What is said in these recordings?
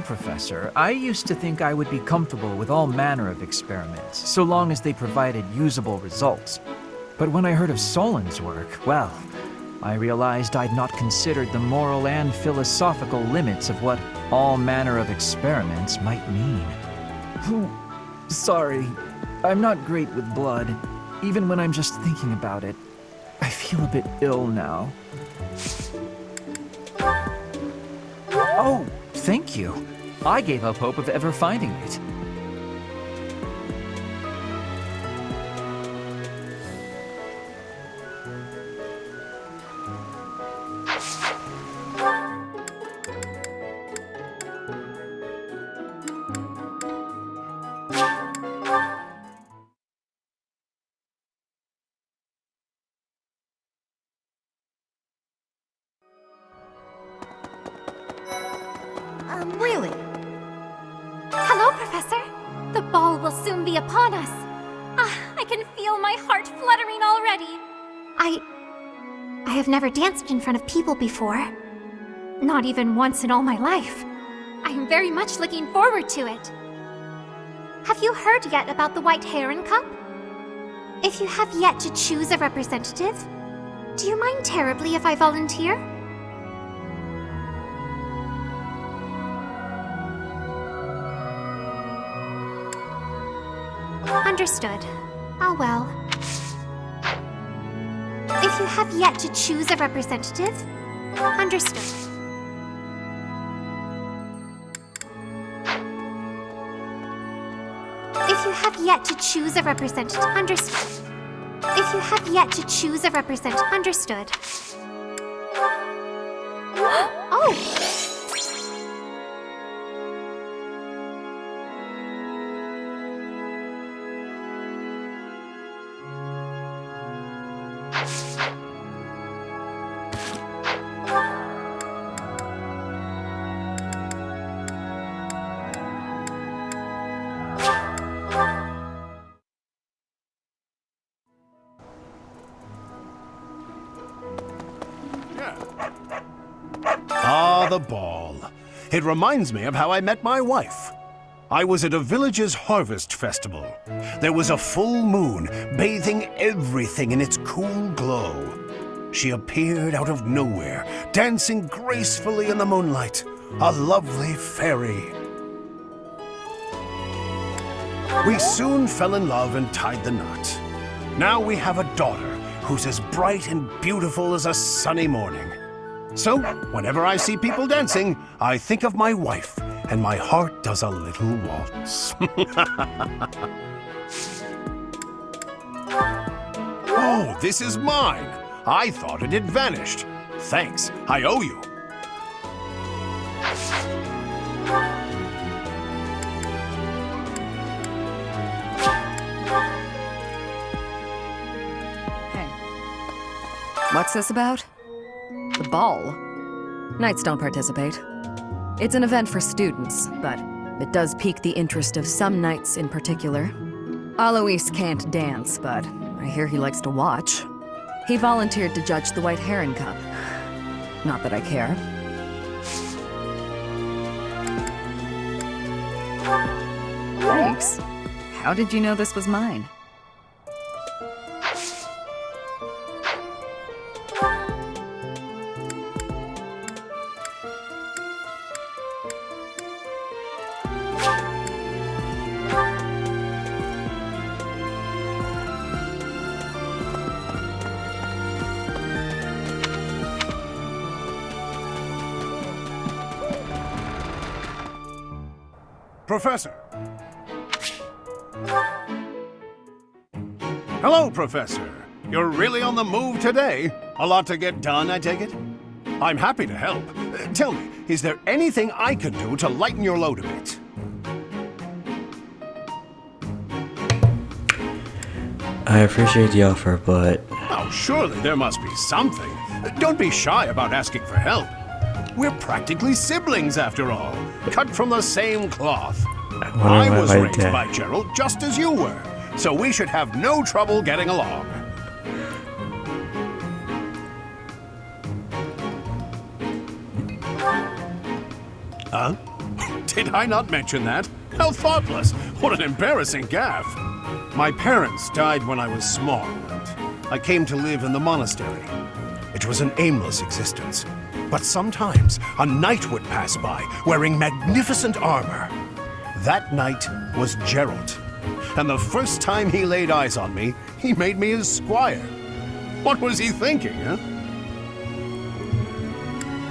Professor, I used to think I would be comfortable with all manner of experiments, so long as they provided usable results. But when I heard of Solin's work, well, I realized I'd not considered the moral and philosophical limits of what all manner of experiments might mean. Sorry, I'm not great with blood. Even when I'm just thinking about it, I feel a bit ill now. Oh, thank you. I gave up hope of ever finding it. Really? Hello, Professor. The ball will soon be upon us. I can feel my heart fluttering already. I have never danced in front of people before. Not even once in all my life. I am very much looking forward to it. Have you heard yet about the White Heron Cup? If you have yet to choose a representative, do you mind terribly if I volunteer? Understood. Oh well. If you have yet to choose a representative, understood. If you have yet to choose a representative, understood. If you have yet to choose a representative, understood. Oh! Ah, the ball. It reminds me of how I met my wife. I was at a village's harvest festival. There was a full moon, bathing everything in its cool glow. She appeared out of nowhere, dancing gracefully in the moonlight. A lovely fairy. We soon fell in love and tied the knot. Now we have a daughter who's as bright and beautiful as a sunny morning. So, whenever I see people dancing, I think of my wife, and my heart does a little waltz. Oh, this is mine. I thought it had vanished. Thanks, I owe you. Hey. What's this about? The ball? Knights don't participate. It's an event for students, but it does pique the interest of some knights in particular. Alois can't dance, but I hear he likes to watch. He volunteered to judge the White Heron Cup. Not that I care. Thanks. How did you know this was mine? Professor. Hello, Professor. You're really on the move today. A lot to get done, I take it? I'm happy to help. Tell me, is there anything I can do to lighten your load a bit? I appreciate the offer, but... Oh, surely there must be something. Don't be shy about asking for help. We're practically siblings, after all. Cut from the same cloth. I was raised by Gerald just as you were, so we should have no trouble getting along. Huh? Did I not mention that? How thoughtless! What an embarrassing gaffe! My parents died when I was small, and I came to live in the monastery. It was an aimless existence. But sometimes a knight would pass by, wearing magnificent armor. That knight was Geralt. And the first time he laid eyes on me, he made me his squire. What was he thinking, huh?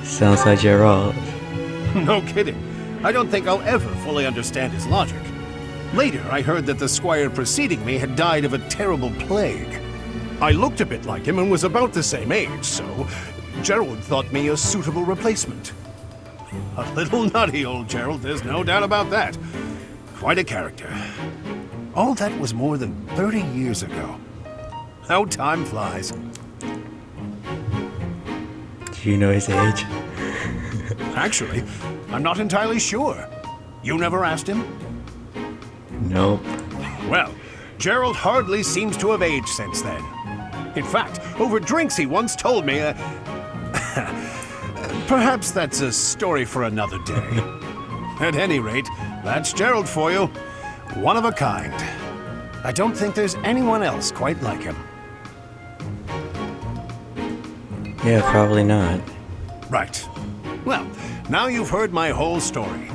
Sounds like Geralt. No kidding. I don't think I'll ever fully understand his logic. Later, I heard that the squire preceding me had died of a terrible plague. I looked a bit like him and was about the same age, so Gerald thought me a suitable replacement. A little nutty, old Gerald, there's no doubt about that. Quite a character. All that was more than 30 years ago. How time flies. Do you know his age? Actually, I'm not entirely sure. You never asked him? Nope. Well, Gerald hardly seems to have aged since then. In fact, over drinks he once told me, perhaps that's a story for another day. At any rate, that's Gerald for you. One of a kind. I don't think there's anyone else quite like him. Yeah, probably not. Right. Well, now you've heard my whole story.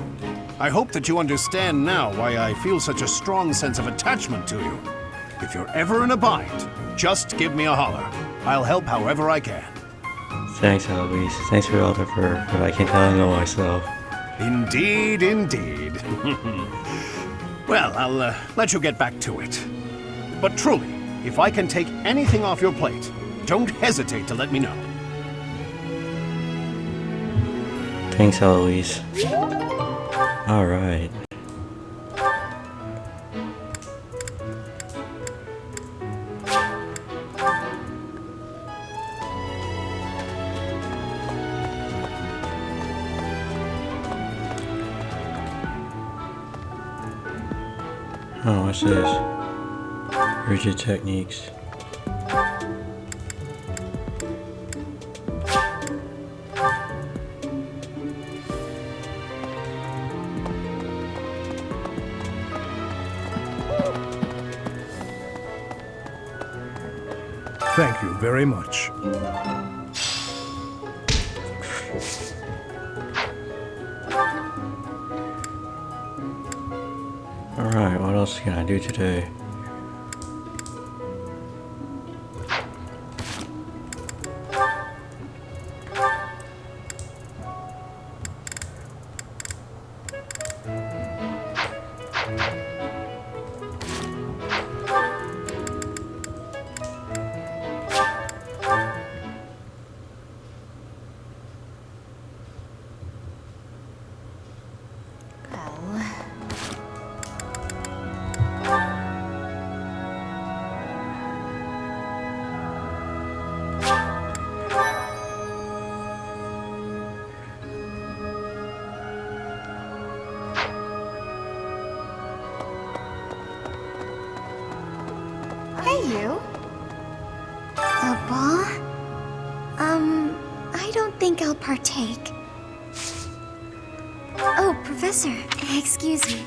I hope that you understand now why I feel such a strong sense of attachment to you. If you're ever in a bind, just give me a holler. I'll help however I can. Thanks, Alois. Thanks for all the for I can telling all myself. Indeed, indeed. Well, I'll let you get back to it. But truly, if I can take anything off your plate, don't hesitate to let me know. Thanks, Alois. Alright. Oh, what's this? Rigid techniques. Thank you very much. Alright, what else can I do today? Hey, you. A ball? I don't think I'll partake. Oh, Professor, excuse me.